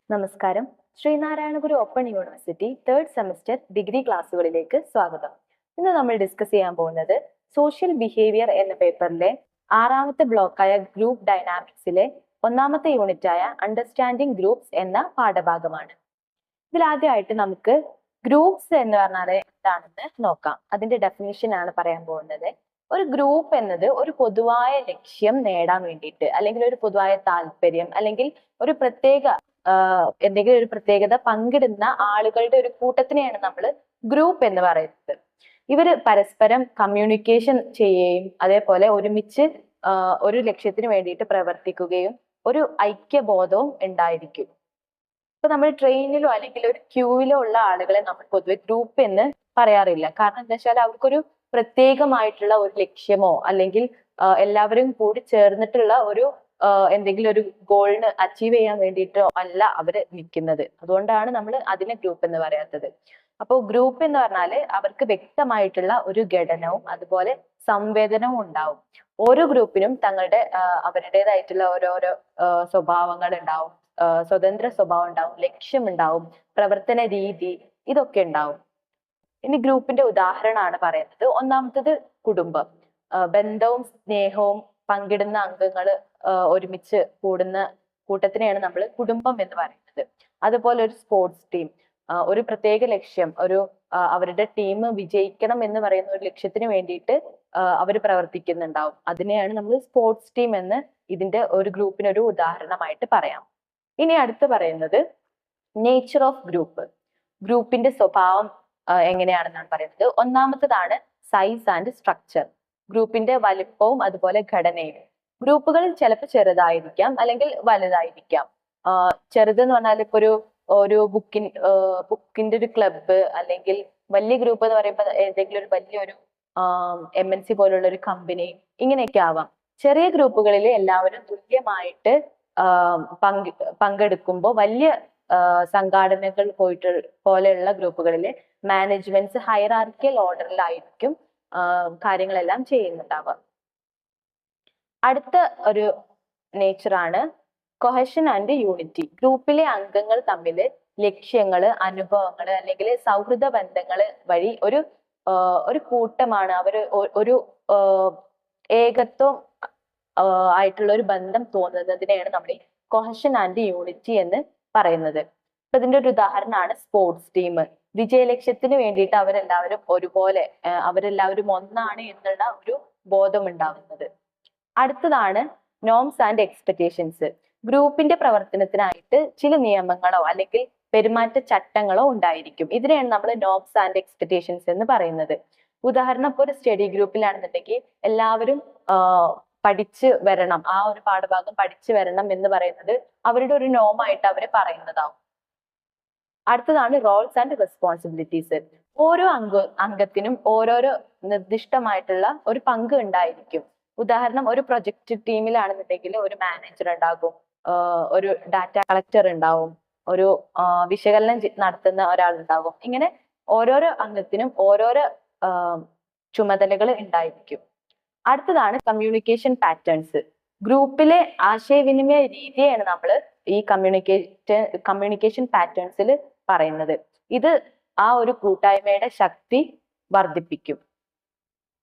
നമസ്കാരം. Sreenarayana Guru open university third semester degree ക്ലാസ്സുകളിലേക്ക് സ്വാഗതം. ഇന്ന് നമ്മൾ ഡിസ്കസ് ചെയ്യാൻ പോകുന്നത് സോഷ്യൽ ബിഹേവിയർ എന്ന പേപ്പറിലെ ആറാമത്തെ ബ്ലോക്കായ ഗ്രൂപ്പ് ഡൈനാമിക്സിലെ ഒന്നാമത്തെ യൂണിറ്റായ അണ്ടർസ്റ്റാൻഡിംഗ് ഗ്രൂപ്പ്സ് എന്ന പാഠഭാഗമാണ്. ഇതിലാദ്യമായിട്ട് നമുക്ക് ഗ്രൂപ്പ്സ് എന്ന് പറഞ്ഞാൽ എന്താണെന്ന് നോക്കാം. അതിന്റെ ഡെഫിനിഷൻ ആണ് പറയാൻ പോകുന്നത്. ഒരു ഗ്രൂപ്പ് എന്നത് ഒരു പൊതുവായ ലക്ഷ്യം നേടാൻ വേണ്ടിയിട്ട്, അല്ലെങ്കിൽ ഒരു പൊതുവായ താല്പര്യം, അല്ലെങ്കിൽ ഒരു പ്രത്യേക എന്തെങ്കിലും ഒരു പ്രത്യേകത പങ്കിടുന്ന ആളുകളുടെ ഒരു കൂട്ടത്തിനെയാണ് നമ്മൾ ഗ്രൂപ്പ് എന്ന് പറയുന്നത്. ഇവര് പരസ്പരം കമ്മ്യൂണിക്കേഷൻ ചെയ്യുകയും അതേപോലെ ഒരുമിച്ച് ഒരു ലക്ഷ്യത്തിന് വേണ്ടിയിട്ട് പ്രവർത്തിക്കുകയും ഒരു ഐക്യബോധവും ഉണ്ടായിരിക്കും. ഇപ്പൊ നമ്മൾ ട്രെയിനിലോ അല്ലെങ്കിൽ ഒരു ക്യൂവിലോ ഉള്ള ആളുകളെ നമ്മൾ പൊതുവെ ഗ്രൂപ്പ് എന്ന് പറയാറില്ല. കാരണം എന്താ വെച്ചാൽ അവർക്കൊരു പ്രത്യേകമായിട്ടുള്ള ഒരു ലക്ഷ്യമോ അല്ലെങ്കിൽ എല്ലാവരും കൂടി ചേർന്നിട്ടുള്ള ഒരു എന്തെങ്കിലും ഒരു ഗോളിന് അച്ചീവ് ചെയ്യാൻ വേണ്ടിയിട്ടോ അല്ല അവര് നിൽക്കുന്നത്. അതുകൊണ്ടാണ് നമ്മൾ അതിനെ ഗ്രൂപ്പ് എന്ന് പറയാത്തത്. അപ്പോൾ ഗ്രൂപ്പ് എന്ന് പറഞ്ഞാല് അവർക്ക് വ്യക്തമായിട്ടുള്ള ഒരു ഘടനവും അതുപോലെ സംവേദനവും ഉണ്ടാവും. ഓരോ ഗ്രൂപ്പിനും തങ്ങളുടെ അവരുടേതായിട്ടുള്ള ഓരോരോ സ്വഭാവങ്ങൾ ഉണ്ടാവും, സ്വതന്ത്ര സ്വഭാവം ഉണ്ടാവും, ലക്ഷ്യം ഉണ്ടാവും, പ്രവർത്തന രീതി, ഇതൊക്കെ ഉണ്ടാവും. ഇനി ഗ്രൂപ്പിന്റെ ഉദാഹരണമാണ് പറയുന്നത്. ഒന്നാമത്തത് കുടുംബം. ബന്ധവും സ്നേഹവും പങ്കിടുന്ന അംഗങ്ങൾ ഒരുമിച്ച് കൂടുന്ന കൂട്ടത്തിനെയാണ് നമ്മൾ കുടുംബം എന്ന് പറയുന്നത്. അതുപോലെ ഒരു സ്പോർട്സ് ടീം, ഒരു പ്രത്യേക ലക്ഷ്യം, ഒരു അവരുടെ ടീം വിജയിക്കണം എന്ന് പറയുന്ന ഒരു ലക്ഷ്യത്തിന് വേണ്ടിയിട്ട് അവർ പ്രവർത്തിക്കുന്നുണ്ടാവും. അതിനെയാണ് നമ്മൾ സ്പോർട്സ് ടീം എന്ന് ഇതിന്റെ ഒരു ഗ്രൂപ്പിനൊരു ഉദാഹരണമായിട്ട് പറയാം. ഇനി അടുത്ത് പറയുന്നത് നേച്ചർ ഓഫ് ഗ്രൂപ്പ്. ഗ്രൂപ്പിന്റെ സ്വഭാവം എങ്ങനെയാണെന്നാണ് പറയുന്നത്. ഒന്നാമത്തതാണ് സൈസ് ആൻഡ് സ്ട്രക്ചർ. ഗ്രൂപ്പിന്റെ വലിപ്പവും അതുപോലെ ഘടനയും. ഗ്രൂപ്പുകൾ ചിലപ്പോൾ ചെറുതായിരിക്കാം അല്ലെങ്കിൽ വലുതായിരിക്കാം. ചെറുതെന്ന് പറഞ്ഞാൽ ഇപ്പൊ ഒരു ബുക്കിന്റെ ഒരു ക്ലബ്ബ്, അല്ലെങ്കിൽ വലിയ ഗ്രൂപ്പ് എന്ന് പറയുമ്പോൾ ഏതെങ്കിലും ഒരു വലിയൊരു MNC പോലുള്ള ഒരു കമ്പനി, ഇങ്ങനെയൊക്കെ ആവാം. ചെറിയ ഗ്രൂപ്പുകളിൽ എല്ലാവരും തുല്യമായിട്ട് പങ്കെടുക്കുമ്പോൾ വലിയ സംഘാടനകൾ പോലെയുള്ള ഗ്രൂപ്പുകളിൽ മാനേജ്മെന്റ്സ് ഹൈറാർക്കിയൽ ഓർഡറിലായിരിക്കും കാര്യങ്ങളെല്ലാം ചെയ്യുന്നുണ്ടാവുക. അടുത്ത ഒരു നേച്ചറാണ് കൊഹഷൻ ആൻഡ് യൂണിറ്റി. ഗ്രൂപ്പിലെ അംഗങ്ങൾ തമ്മിൽ ലക്ഷ്യങ്ങള്, അനുഭവങ്ങള് അല്ലെങ്കിൽ സൗഹൃദ ബന്ധങ്ങള് വഴി ഒരു കൂട്ടമാണ്. ഒരു ഏകത്വം ആയിട്ടുള്ള ഒരു ബന്ധം തോന്നുന്നതിനെയാണ് നമ്മൾ കൊഹഷൻ ആൻഡ് യൂണിറ്റി എന്ന് പറയുന്നത്. ഇപ്പൊ ഇതിന്റെ ഒരു ഉദാഹരണമാണ് സ്പോർട്സ് ടീം. വിജയലക്ഷ്യത്തിന് വേണ്ടിയിട്ട് അവരെല്ലാവരും ഒരുപോലെ, അവരെല്ലാവരും ഒന്നാണ് എന്നുള്ള ഒരു ബോധം ഉണ്ടാവുന്നത്. അടുത്തതാണ് നോംസ് ആൻഡ് എക്സ്പെക്ടേഷൻസ്. ഗ്രൂപ്പിന്റെ പ്രവർത്തനത്തിനായിട്ട് ചില നിയമങ്ങളോ അല്ലെങ്കിൽ പെരുമാറ്റ ചട്ടങ്ങളോ ഉണ്ടായിരിക്കും. ഇതിനെയാണ് നമ്മൾ നോംസ് ആൻഡ് എക്സ്പെക്ടേഷൻസ് എന്ന് പറയുന്നത്. ഉദാഹരണം, ഇപ്പൊ ഒരു സ്റ്റഡി ഗ്രൂപ്പിലാണെന്നുണ്ടെങ്കിൽ എല്ലാവരും പഠിച്ചു വരണം, ആ ഒരു പാഠഭാഗം പഠിച്ചു വരണം എന്ന് പറയുന്നത് അവരുടെ ഒരു നോമായിട്ട് അവർ പറയുന്നതാവും. അടുത്തതാണ് റോൾസ് ആൻഡ് റെസ്പോൺസിബിലിറ്റീസ്. ഓരോ അംഗത്തിനും ഓരോരോ നിർദ്ദിഷ്ടമായിട്ടുള്ള ഒരു പങ്ക് ഉണ്ടായിരിക്കും. ഉദാഹരണം, ഒരു പ്രൊജക്ട് ടീമിലാണെന്നുണ്ടെങ്കിൽ ഒരു മാനേജർ ഉണ്ടാകും, ഒരു ഡാറ്റ കളക്ടർ ഉണ്ടാവും, ഒരു വിശകലനം നടത്തുന്ന ഒരാൾ ഉണ്ടാകും. ഇങ്ങനെ ഓരോരോ അംഗത്തിനും ഓരോരോ ചുമതലകൾ ഉണ്ടായിരിക്കും. അടുത്തതാണ് കമ്മ്യൂണിക്കേഷൻ പാറ്റേൺസ്. ഗ്രൂപ്പിലെ ആശയവിനിമയ രീതിയാണ് നമ്മൾ ഈ കമ്മ്യൂണിക്കേഷൻ പാറ്റേൺസിൽ പറയുന്നത്. ഇത് ആ ഒരു കൂട്ടായ്മയുടെ ശക്തി വർദ്ധിപ്പിക്കും.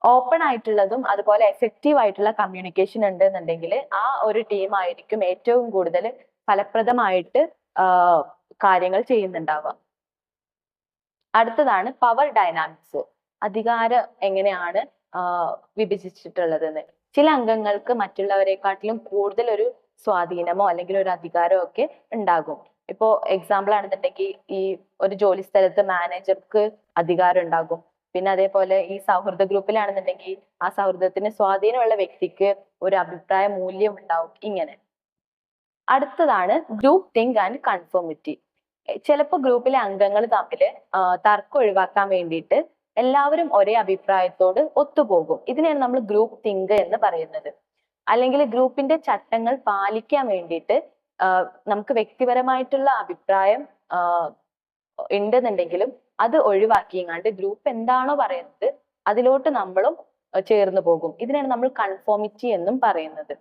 ഓപ്പൺ ആയിട്ടുള്ളതും അതുപോലെ എഫക്റ്റീവ് ആയിട്ടുള്ള കമ്മ്യൂണിക്കേഷൻ ഉണ്ടെന്നുണ്ടെങ്കിൽ ആ ഒരു ടീം ആയിരിക്കും ഏറ്റവും കൂടുതൽ ഫലപ്രദമായിട്ട് കാര്യങ്ങൾ ചെയ്യുന്നുണ്ടാവുക. അടുത്തതാണ് പവർ ഡൈനാമിക്സ്. അധികാരം എങ്ങനെയാണ് വിഭജിച്ചിട്ടുള്ളതെന്ന്. ചില അംഗങ്ങൾക്ക് മറ്റുള്ളവരെക്കാട്ടിലും കൂടുതൽ ഒരു സ്വാധീനമോ അല്ലെങ്കിൽ ഒരു അധികാരമോ ഒക്കെ ഉണ്ടാകും. ഇപ്പോ എക്സാമ്പിൾ ആണെന്നുണ്ടെങ്കിൽ ഈ ഒരു ജോലി സ്ഥലത്ത് മാനേജർക്ക് അധികാരം ഉണ്ടാകും. പിന്നെ അതേപോലെ ഈ സൗഹൃദ ഗ്രൂപ്പിലാണെന്നുണ്ടെങ്കിൽ ആ സൗഹൃദത്തിന് സ്വാധീനമുള്ള വ്യക്തിക്ക് ഒരു അഭിപ്രായ മൂല്യം ഉണ്ടാവും. ഇങ്ങനെ. അടുത്തതാണ് ഗ്രൂപ്പ് തിങ്ക് ആൻഡ് കൺഫോമിറ്റി. ചിലപ്പോൾ ഗ്രൂപ്പിലെ അംഗങ്ങൾ തമ്മിൽ തർക്കം ഒഴിവാക്കാൻ വേണ്ടിയിട്ട് എല്ലാവരും ഒരേ അഭിപ്രായത്തോട് ഒത്തുപോകും. ഇതിനെയാണ് നമ്മൾ ഗ്രൂപ്പ് തിങ്ക് എന്ന് പറയുന്നത്. അല്ലെങ്കിൽ ഗ്രൂപ്പിന്റെ ചട്ടങ്ങൾ പാലിക്കാൻ വേണ്ടിയിട്ട് നമുക്ക് വ്യക്തിപരമായിട്ടുള്ള അഭിപ്രായം ഉണ്ടെന്നുണ്ടെങ്കിലും അത് ഒഴിവാക്കിയങ്ങാണ്ട് ഗ്രൂപ്പ് എന്താണോ പറയുന്നത് അതിലോട്ട് നമ്മളും ചേർന്ന് പോകും. ഇതിനാണ് നമ്മൾ കൺഫോമിറ്റി എന്നും പറയുന്നത്.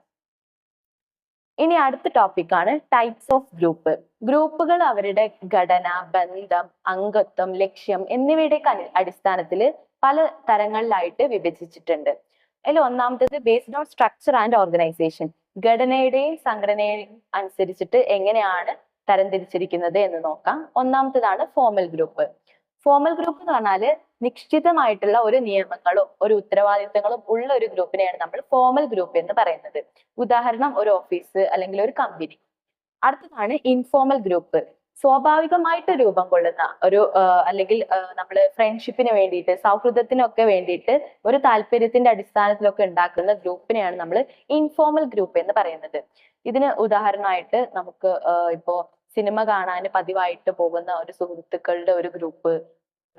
ഇനി അടുത്ത ടോപ്പിക്കാണ് ടൈപ്സ് ഓഫ് ഗ്രൂപ്പ്. ഗ്രൂപ്പുകൾ അവരുടെ ഘടന, ബന്ധം, അംഗത്വം, ലക്ഷ്യം എന്നിവയുടെയൊക്കെ അടിസ്ഥാനത്തിൽ പല തരങ്ങളിലായിട്ട് വിഭജിച്ചിട്ടുണ്ട്. അതിൽ ഒന്നാമത്തേത് based on structure and organisation. ഘടനയുടെയും സംഘടനയുടെയും അനുസരിച്ചിട്ട് എങ്ങനെയാണ് തരംതിരിച്ചിരിക്കുന്നത് എന്ന് നോക്കാം. ഒന്നാമത്തേതാണ് ഫോർമൽ ഗ്രൂപ്പ്. ഫോർമൽ ഗ്രൂപ്പ് എന്ന് പറഞ്ഞാല് നിശ്ചിതമായിട്ടുള്ള ഒരു നിയമങ്ങളും ഒരു ഉത്തരവാദിത്തങ്ങളും ഉള്ള ഒരു ഗ്രൂപ്പിനെയാണ് നമ്മൾ ഫോർമൽ ഗ്രൂപ്പ് എന്ന് പറയുന്നത്. ഉദാഹരണം ഒരു ഓഫീസ് അല്ലെങ്കിൽ ഒരു കമ്പനി. അടുത്തതാണ് ഇൻഫോർമൽ ഗ്രൂപ്പ്. സ്വാഭാവികമായിട്ട് രൂപം കൊള്ളുന്ന ഒരു അല്ലെങ്കിൽ നമ്മൾ ഫ്രണ്ട്ഷിപ്പിന് വേണ്ടിയിട്ട്, സൗഹൃദത്തിനൊക്കെ വേണ്ടിയിട്ട് ഒരു താല്പര്യത്തിന്റെ അടിസ്ഥാനത്തിലൊക്കെ ഉണ്ടാക്കുന്ന ഗ്രൂപ്പിനെയാണ് നമ്മൾ ഇൻഫോർമൽ ഗ്രൂപ്പ് എന്ന് പറയുന്നത്. ഇതിന് ഉദാഹരണമായിട്ട് നമുക്ക് ഇപ്പോ സിനിമ കാണാൻ പതിവായിട്ട് പോകുന്ന ഒരു സുഹൃത്തുക്കളുടെ ഒരു ഗ്രൂപ്പ്,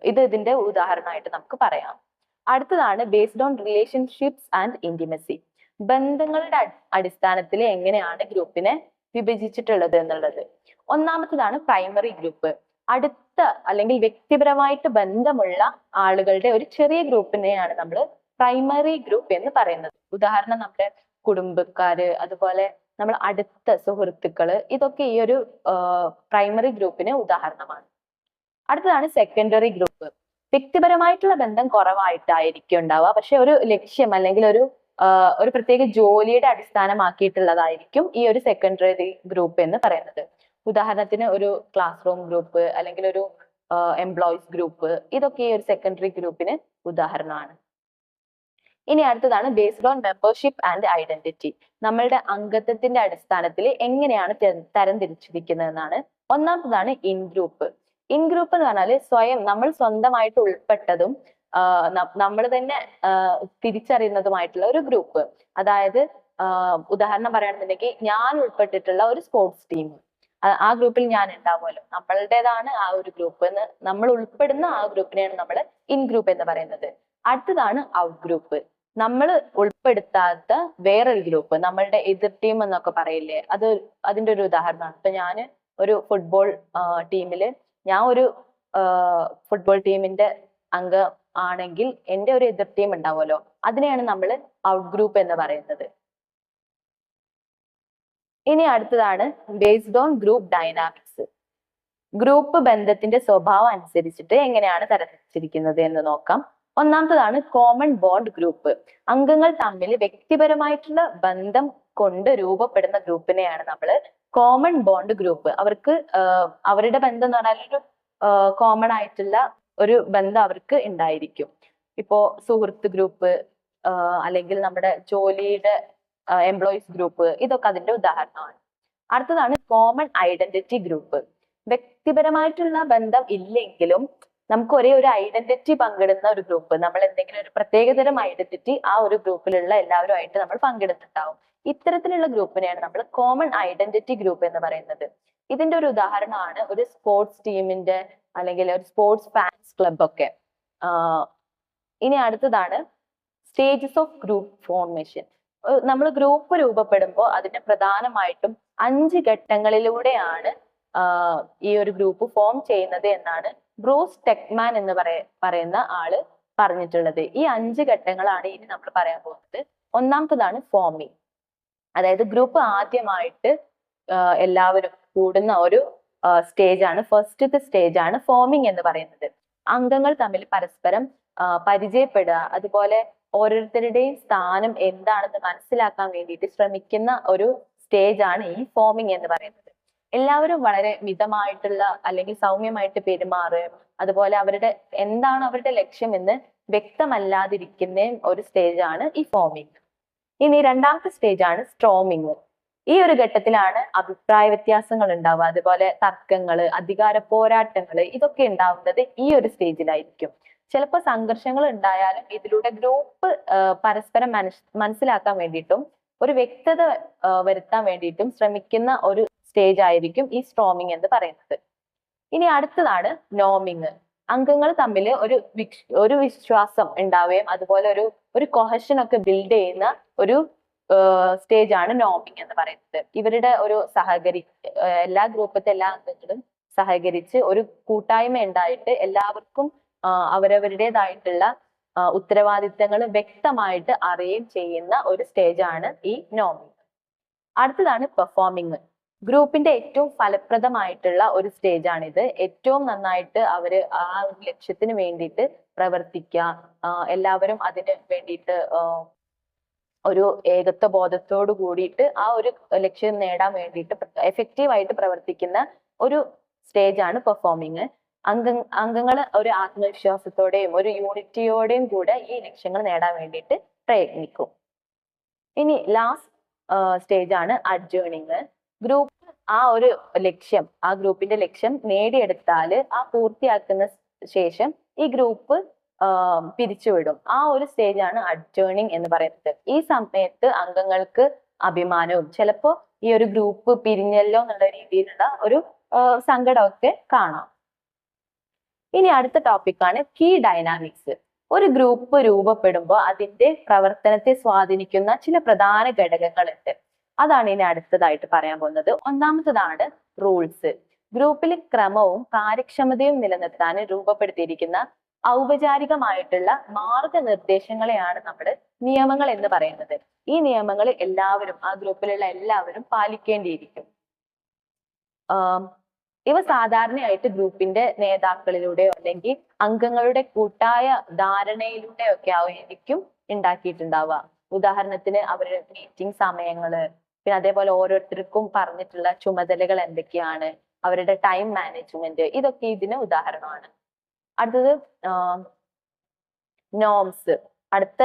ഇത് ഇതിന്റെ ഉദാഹരണമായിട്ട് നമുക്ക് പറയാം. അടുത്തതാണ് based on relationships and intimacy. ബന്ധങ്ങളുടെ അടിസ്ഥാനത്തിൽ എങ്ങനെയാണ് ഗ്രൂപ്പിനെ വിഭജിച്ചിട്ടുള്ളത് എന്നുള്ളത്. ഒന്നാമത്തേതാണ് പ്രൈമറി ഗ്രൂപ്പ്. അടുത്ത അല്ലെങ്കിൽ വ്യക്തിപരമായിട്ട് ബന്ധമുള്ള ആളുകളുടെ ഒരു ചെറിയ ഗ്രൂപ്പിനെയാണ് നമ്മൾ പ്രൈമറി ഗ്രൂപ്പ് എന്ന് പറയുന്നത്. ഉദാഹരണം നമ്മുടെ കുടുംബക്കാര്, അതുപോലെ നമ്മൾ അടുത്ത സുഹൃത്തുക്കള്, ഇതൊക്കെ ഈ ഒരു പ്രൈമറി ഗ്രൂപ്പിന് ഉദാഹരണമാണ്. അടുത്തതാണ് സെക്കൻഡറി ഗ്രൂപ്പ്. വ്യക്തിപരമായിട്ടുള്ള ബന്ധം കുറവായിട്ടായിരിക്കും ഉണ്ടാവുക, പക്ഷെ ഒരു ലക്ഷ്യം അല്ലെങ്കിൽ ഒരു പ്രത്യേക ജോലിയുടെ അടിസ്ഥാനമാക്കിയിട്ടുള്ളതായിരിക്കും ഈ ഒരു സെക്കൻഡറി ഗ്രൂപ്പ് എന്ന് പറയുന്നത്. ഉദാഹരണത്തിന് ഒരു ക്ലാസ് റൂം ഗ്രൂപ്പ് അല്ലെങ്കിൽ ഒരു എംപ്ലോയീസ് ഗ്രൂപ്പ്, ഇതൊക്കെ ഈ ഒരു സെക്കൻഡറി ഗ്രൂപ്പിന് ഉദാഹരണമാണ്. ഇനി അടുത്തതാണ് based on membership and identity. നമ്മളുടെ അംഗത്വത്തിന്റെ അടിസ്ഥാനത്തിൽ എങ്ങനെയാണ് തരംതിരിച്ചിരിക്കുന്നതെന്നാണ്. ഒന്നാമത്തതാണ് ഇൻ ഗ്രൂപ്പ്. ഇൻ ഗ്രൂപ്പ് എന്ന് പറഞ്ഞാൽ നമ്മൾ സ്വന്തമായിട്ട് ഉൾപ്പെട്ടതും നമ്മൾ തന്നെ തിരിച്ചറിയുന്നതുമായിട്ടുള്ള ഒരു ഗ്രൂപ്പ്. അതായത് ഉദാഹരണം പറയുകയാണെന്നുണ്ടെങ്കിൽ ഞാൻ ഉൾപ്പെട്ടിട്ടുള്ള ഒരു സ്പോർട്സ് ടീം, ആ ഗ്രൂപ്പിൽ ഞാൻ ഉണ്ടാവുമല്ലോ, നമ്മളുടേതാണ് ആ ഒരു ഗ്രൂപ്പ് എന്ന് നമ്മൾ ഉൾപ്പെടുന്ന ആ ഗ്രൂപ്പിനെയാണ് നമ്മൾ ഇൻ ഗ്രൂപ്പ് എന്ന് പറയുന്നത്. അടുത്തതാണ് ഔട്ട് ഗ്രൂപ്പ്. നമ്മൾ ഉൾപ്പെടുത്താത്ത വേറൊരു ഗ്രൂപ്പ്, നമ്മളുടെ എതിർ ടീം എന്നൊക്കെ പറയില്ലേ, അതിന്റെ ഒരു ഉദാഹരണമാണ്. ഇപ്പൊ ഞാൻ ഒരു ഫുട്ബോൾ ടീമില് ഞാൻ ഒരു ഫുട്ബോൾ ടീമിന്റെ അംഗം ആണെങ്കിൽ എൻ്റെ ഒരു എതിർ ടീം ഉണ്ടാവുമല്ലോ, അതിനെയാണ് നമ്മൾ ഔട്ട് ഗ്രൂപ്പ് എന്ന് പറയുന്നത്. ഇനി അടുത്തതാണ് based on group dynamics. Group ബന്ധത്തിന്റെ സ്വഭാവം അനുസരിച്ചിട്ട് എങ്ങനെയാണ് തരംതിരിച്ചിരിക്കുന്നത് എന്ന് നോക്കാം. ഒന്നാമത്തതാണ് കോമൺ ബോണ്ട് ഗ്രൂപ്പ്. അംഗങ്ങൾ തമ്മിൽ വ്യക്തിപരമായിട്ടുള്ള ബന്ധം കൊണ്ട് രൂപപ്പെടുന്ന ഗ്രൂപ്പിനെയാണ് നമ്മൾ കോമൺ ബോണ്ട് ഗ്രൂപ്പ്. അവർക്ക് അവരുടെ ബന്ധം എന്ന് പറഞ്ഞാൽ ഒരു കോമൺ ആയിട്ടുള്ള ഒരു ബന്ധം അവർക്ക് ഉണ്ടായിരിക്കും. ഇപ്പോ സുഹൃത്ത് ഗ്രൂപ്പ് അല്ലെങ്കിൽ നമ്മുടെ ജോലിയുടെ എംപ്ലോയീസ് ഗ്രൂപ്പ്, ഇതൊക്കെ അതിന്റെ ഉദാഹരണമാണ്. അടുത്തതാണ് കോമൺ ഐഡന്റിറ്റി ഗ്രൂപ്പ്. വ്യക്തിപരമായിട്ടുള്ള ബന്ധം ഇല്ലെങ്കിലും നമുക്ക് ഒരേ ഒരു ഐഡന്റിറ്റി പങ്കിടുന്ന ഒരു ഗ്രൂപ്പ്. നമ്മൾ എന്തെങ്കിലും ഒരു പ്രത്യേകതരം ഐഡന്റിറ്റി ആ ഒരു ഗ്രൂപ്പിലുള്ള എല്ലാവരുമായിട്ട് നമ്മൾ പങ്കിടുന്നുണ്ടാവും. ഇത്തരത്തിലുള്ള ഗ്രൂപ്പിനെയാണ് നമ്മൾ കോമൺ ഐഡന്റിറ്റി ഗ്രൂപ്പ് എന്ന് പറയുന്നത്. ഇതിന്റെ ഒരു ഉദാഹരണമാണ് ഒരു സ്പോർട്സ് ടീമിന്റെ അല്ലെങ്കിൽ ഒരു സ്പോർട്സ് ഫാൻസ് ക്ലബ് ഒക്കെ. ഇനി അടുത്തതാണ് സ്റ്റേജസ് ഓഫ് ഗ്രൂപ്പ് ഫോർമേഷൻ. നമ്മൾ ഗ്രൂപ്പ് രൂപപ്പെടുമ്പോൾ അതിന്റെ പ്രധാനമായിട്ടും 5 ഘട്ടങ്ങളിലൂടെയാണ് ഈ ഒരു ഗ്രൂപ്പ് ഫോം ചെയ്യുന്നത് എന്നാണ് ബ്രൂസ് ടെക്മാൻ എന്ന് പറയുന്ന ആള് പറഞ്ഞിട്ടുള്ളത്. ഈ 5 ഘട്ടങ്ങളാണ് ഇനി നമ്മൾ പറയാൻ പോകുന്നത്. ഒന്നാമത്തതാണ് ഫോമിങ്. അതായത് ഗ്രൂപ്പ് ആദ്യമായിട്ട് എല്ലാവരും കൂടുന്ന ഒരു സ്റ്റേജ് ആണ്, ഫസ്റ്റത്തെ സ്റ്റേജ് ആണ് ഫോമിങ് എന്ന് പറയുന്നത്. അംഗങ്ങൾ തമ്മിൽ പരസ്പരം പരിചയപ്പെടുക, അതുപോലെ ഓരോരുത്തരുടെയും സ്ഥാനം എന്താണെന്ന് മനസ്സിലാക്കാൻ വേണ്ടിയിട്ട് ശ്രമിക്കുന്ന ഒരു സ്റ്റേജ് ആണ് ഈ ഫോമിങ് എന്ന് പറയുന്നത്. എല്ലാവരും വളരെ മിതമായിട്ടുള്ള അല്ലെങ്കിൽ സൗമ്യമായിട്ട് പെരുമാറുകയും അതുപോലെ എന്താണ് അവരുടെ ലക്ഷ്യം എന്ന് വ്യക്തമല്ലാതിരിക്കുന്ന ഒരു സ്റ്റേജ് ആണ് ഈ ഫോമിങ്. ഇനി രണ്ടാമത്തെ സ്റ്റേജ് ആണ് സ്ട്രോമിങ്. ഈ ഒരു ഘട്ടത്തിലാണ് അഭിപ്രായ വ്യത്യാസങ്ങൾ ഉണ്ടാവുക, അതുപോലെ തർക്കങ്ങള്, അധികാര പോരാട്ടങ്ങള്, ഇതൊക്കെ ഉണ്ടാവുന്നത് ഈ ഒരു സ്റ്റേജിലായിരിക്കും. ചിലപ്പോൾ സംഘർഷങ്ങൾ ഉണ്ടായാലും ഇതിലൂടെ ഗ്രൂപ്പ് പരസ്പരം മനസ്സിലാക്കാൻ വേണ്ടിയിട്ടും ഒരു വ്യക്തത വരുത്താൻ വേണ്ടിയിട്ടും ശ്രമിക്കുന്ന ഒരു സ്റ്റേജ് ആയിരിക്കും ഈ സ്ട്രോമിങ് എന്ന് പറയുന്നത്. ഇനി അടുത്തതാണ് നോമിങ്. അംഗങ്ങൾ തമ്മിൽ ഒരു വിശ്വാസം ഉണ്ടാവുകയും അതുപോലെ ഒരു കൊഹഷൻ ഒക്കെ ബിൽഡ് ചെയ്യുന്ന ഒരു സ്റ്റേജ് ആണ് നോമിങ് എന്ന് പറയുന്നത്. ഇവരുടെ ഒരു എല്ലാ ഗ്രൂപ്പത്തെ എല്ലാ അംഗങ്ങളും സഹകരിച്ച് ഒരു കൂട്ടായ്മ ഉണ്ടായിട്ട് എല്ലാവർക്കും അവരവരുടേതായിട്ടുള്ള ഉത്തരവാദിത്തങ്ങൾ വ്യക്തമായിട്ട് അറിയുകയും ചെയ്യുന്ന ഒരു സ്റ്റേജ് ആണ് ഈ നോമിങ്. അടുത്തതാണ് പെർഫോമിങ്. ഗ്രൂപ്പിന്റെ ഏറ്റവും ഫലപ്രദമായിട്ടുള്ള ഒരു സ്റ്റേജ് ആണിത്. ഏറ്റവും നന്നായിട്ട് അവര് ആ ഒരു ലക്ഷ്യത്തിന് വേണ്ടിയിട്ട് പ്രവർത്തിക്കുക, എല്ലാവരും അതിന് വേണ്ടിയിട്ട് ഒരു ഏകത്വ ബോധത്തോട് കൂടിയിട്ട് ആ ഒരു ലക്ഷ്യം നേടാൻ വേണ്ടിയിട്ട് എഫക്റ്റീവ് ആയിട്ട് പ്രവർത്തിക്കുന്ന ഒരു സ്റ്റേജ് ആണ് പെർഫോമിങ്. അംഗങ്ങൾ ഒരു ആത്മവിശ്വാസത്തോടെയും ഒരു യൂണിറ്റിയോടെയും കൂടെ ഈ ലക്ഷ്യങ്ങൾ നേടാൻ വേണ്ടിയിട്ട് പ്രയത്നിക്കും. ഇനി ലാസ്റ്റ് സ്റ്റേജ് ആണ് അഡ്ജേണിങ്. ഗ്രൂപ്പ് ആ ഒരു ലക്ഷ്യം, ആ ഗ്രൂപ്പിന്റെ ലക്ഷ്യം നേടിയെടുത്താൽ ആ പൂർത്തിയാക്കുന്ന ശേഷം ഈ ഗ്രൂപ്പ് പിരിച്ചുവിടും. ആ ഒരു സ്റ്റേജ് ആണ് അഡ്ജേണിങ് എന്ന് പറയുന്നത്. ഈ സമയത്ത് അംഗങ്ങൾക്ക് അഭിമാനവും ചിലപ്പോ ഈ ഒരു ഗ്രൂപ്പ് പിരിഞ്ഞല്ലോ എന്നുള്ള രീതിയിലുള്ള ഒരു സങ്കടമൊക്കെ കാണാം. ഇനി അടുത്ത ടോപ്പിക്കാണ് കീ ഡൈനാമിക്സ്. ഒരു ഗ്രൂപ്പ് രൂപപ്പെടുമ്പോൾ അതിന്റെ പ്രവർത്തനത്തെ സ്വാധീനിക്കുന്ന ചില പ്രധാന ഘടകങ്ങളുണ്ട്. അതാണ് ഇനി അടുത്തതായിട്ട് പറയാൻ പോകുന്നത്. ഒന്നാമത്തതാണ് റൂൾസ്. ഗ്രൂപ്പിൽ ക്രമവും കാര്യക്ഷമതയും നിലനിർത്താൻ രൂപപ്പെടുത്തിയിരിക്കുന്ന ഔപചാരികമായിട്ടുള്ള മാർഗനിർദ്ദേശങ്ങളെയാണ് നമ്മൾ നിയമങ്ങൾ എന്ന് പറയുന്നത്. ഈ നിയമങ്ങൾ എല്ലാവരും, ആ ഗ്രൂപ്പിലുള്ള എല്ലാവരും പാലിക്കേണ്ടിയിരിക്കും. ഇവ സാധാരണയായിട്ട് ഗ്രൂപ്പിന്റെ നേതാക്കളിലൂടെയോ അല്ലെങ്കിൽ അംഗങ്ങളുടെ കൂട്ടായ ധാരണയിലൂടെയോ ഒക്കെ ആയിരിക്കും ഉണ്ടാക്കിയിട്ടുണ്ടാവുക. ഉദാഹരണത്തിന് അവരുടെ മീറ്റിംഗ് സമയങ്ങള്, പിന്നെ അതേപോലെ ഓരോരുത്തർക്കും പറഞ്ഞിട്ടുള്ള ചുമതലകൾ എന്തൊക്കെയാണ്, അവരുടെ ടൈം മാനേജ്മെന്റ്, ഇതൊക്കെ ഇതിന് ഉദാഹരണമാണ്. അടുത്തത് നോംസ്. അടുത്ത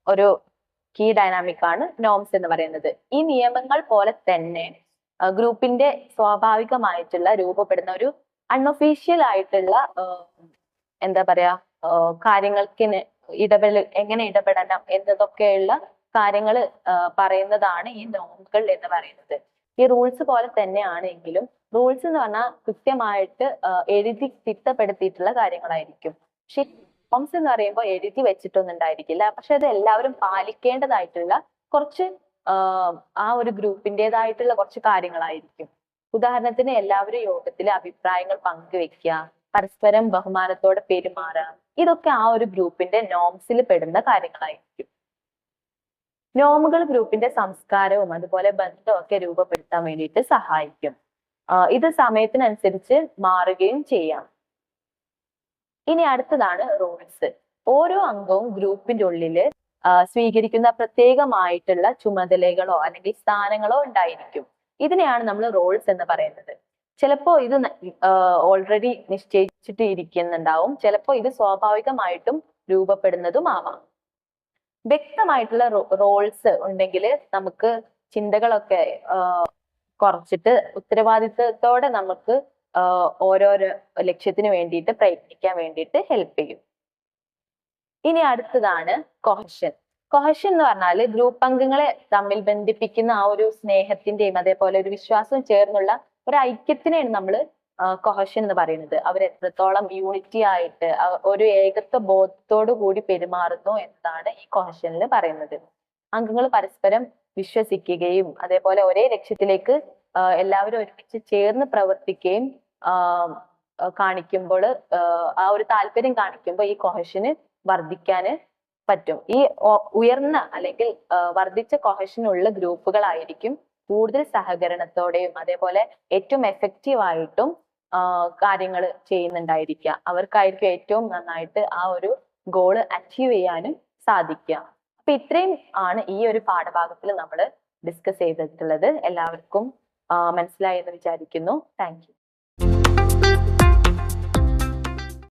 ഒരു കീ ഡൈനാമിക് ആണ് നോംസ് എന്ന് പറയുന്നത്. ഈ നിയമങ്ങൾ പോലെ തന്നെ ഗ്രൂപ്പിന്റെ സ്വാഭാവികമായിട്ടുള്ള രൂപപ്പെടുന്ന ഒരു അൺഒഫീഷ്യൽ ആയിട്ടുള്ള എന്താ പറയാ കാര്യങ്ങൾക്ക് എങ്ങനെ ഇടപെടണം എന്നതൊക്കെയുള്ള കാര്യങ്ങൾ പറയുന്നതാണ് ഈ നോംകൾ എന്ന് പറയുന്നത്. ഈ റൂൾസ് പോലെ തന്നെയാണെങ്കിലും റൂൾസ് എന്ന് പറഞ്ഞാൽ കൃത്യമായിട്ട് എഴുതി തിട്ടപ്പെടുത്തിയിട്ടുള്ള കാര്യങ്ങളായിരിക്കും. പക്ഷെ നോംസ് എന്ന് പറയുമ്പോൾ എഴുതി വെച്ചിട്ടൊന്നും ഉണ്ടായിരിക്കില്ല. പക്ഷെ അത് എല്ലാവരും പാലിക്കേണ്ടതായിട്ടുള്ള കുറച്ച് ആ ഒരു ഗ്രൂപ്പിൻ്റെതായിട്ടുള്ള കുറച്ച് കാര്യങ്ങളായിരിക്കും. ഉദാഹരണത്തിന് എല്ലാവരും യോഗത്തിൽ അഭിപ്രായങ്ങൾ പങ്കുവെക്കുക, പരസ്പരം ബഹുമാനത്തോടെ പെരുമാറുക, ഇതൊക്കെ ആ ഒരു ഗ്രൂപ്പിന്റെ നോംസിൽ പെടുന്ന കാര്യങ്ങളായിരിക്കും. നോമുകൾ ഗ്രൂപ്പിന്റെ സംസ്കാരവും അതുപോലെ ബന്ധവും ഒക്കെ രൂപപ്പെടുത്താൻ വേണ്ടിയിട്ട് സഹായിക്കും. ഇത് സമയത്തിനനുസരിച്ച് മാറുകയും ചെയ്യാം. ഇനി അടുത്തതാണ് റൂൾസ്. ഓരോ അംഗവും ഗ്രൂപ്പിന്റെ ഉള്ളില് സ്വീകരിക്കുന്ന പ്രത്യേകമായിട്ടുള്ള ചുമതലകളോ അല്ലെങ്കിൽ സ്ഥാനങ്ങളോ ഉണ്ടായിരിക്കും. ഇതിനെയാണ് നമ്മൾ റോൾസ് എന്ന് പറയുന്നത്. ചിലപ്പോ ഇത് ഓൾറെഡി നിശ്ചയിച്ചിട്ട് ഇരിക്കുന്നുണ്ടാവും, ചിലപ്പോ ഇത് സ്വാഭാവികമായിട്ടും രൂപപ്പെടുന്നതുമാവാം. വ്യക്തമായിട്ടുള്ള റോൾസ് ഉണ്ടെങ്കിൽ നമുക്ക് ചിന്തകളൊക്കെ കുറച്ചിട്ട് ഉത്തരവാദിത്വത്തോടെ നമുക്ക് ഓരോരോ ലക്ഷ്യത്തിന് വേണ്ടിയിട്ട് പ്രയത്നിക്കാൻ വേണ്ടിയിട്ട് ഹെൽപ്പ് ചെയ്യും. ഇനി അടുത്തതാണ് കൊഹഷൻ. കൊഹഷൻ എന്ന് പറഞ്ഞാൽ ഗ്രൂപ്പ് അംഗങ്ങളെ തമ്മിൽ ബന്ധിപ്പിക്കുന്ന ആ ഒരു സ്നേഹത്തിന്റെയും അതേപോലെ ഒരു വിശ്വാസവും ചേർന്നുള്ള ഒരു ഐക്യത്തിനെയാണ് നമ്മൾ കൊഹഷൻ എന്ന് പറയുന്നത്. അവർ എത്രത്തോളം യൂണിറ്റി ആയിട്ട് ഒരു ഏകത്വ ബോധത്തോടു കൂടി പെരുമാറുന്നു എന്നതാണ് ഈ കൊഹഷനിൽ പറയുന്നത്. അംഗങ്ങൾ പരസ്പരം വിശ്വസിക്കുകയും അതേപോലെ ഒരേ ലക്ഷ്യത്തിലേക്ക് എല്ലാവരും ഒരുമിച്ച് ചേർന്ന് പ്രവർത്തിക്കുകയും കാണിക്കുമ്പോൾ, ആ ഒരു താല്പര്യം കാണിക്കുമ്പോൾ ഈ കൊഹഷന് വർദ്ധിക്കാന് പറ്റും. ഈ ഉയർന്ന അല്ലെങ്കിൽ വർദ്ധിച്ച കൊഹഷനുള്ള ഗ്രൂപ്പുകളായിരിക്കും കൂടുതൽ സഹകരണത്തോടെയും അതേപോലെ ഏറ്റവും എഫക്റ്റീവ് ആയിട്ടും കാര്യങ്ങൾ ചെയ്യുന്നുണ്ടായിരിക്കുക. അവർക്കായിരിക്കും ഏറ്റവും നന്നായിട്ട് ആ ഒരു ഗോള് അച്ചീവ് ചെയ്യാനും സാധിക്കുക. അപ്പൊ ഇത്രയും ആണ് ഈ ഒരു പാഠഭാഗത്തിൽ നമ്മൾ ഡിസ്കസ് ചെയ്തിട്ടുള്ളത്. എല്ലാവർക്കും മനസ്സിലായി എന്ന് വിചാരിക്കുന്നു. Thank you.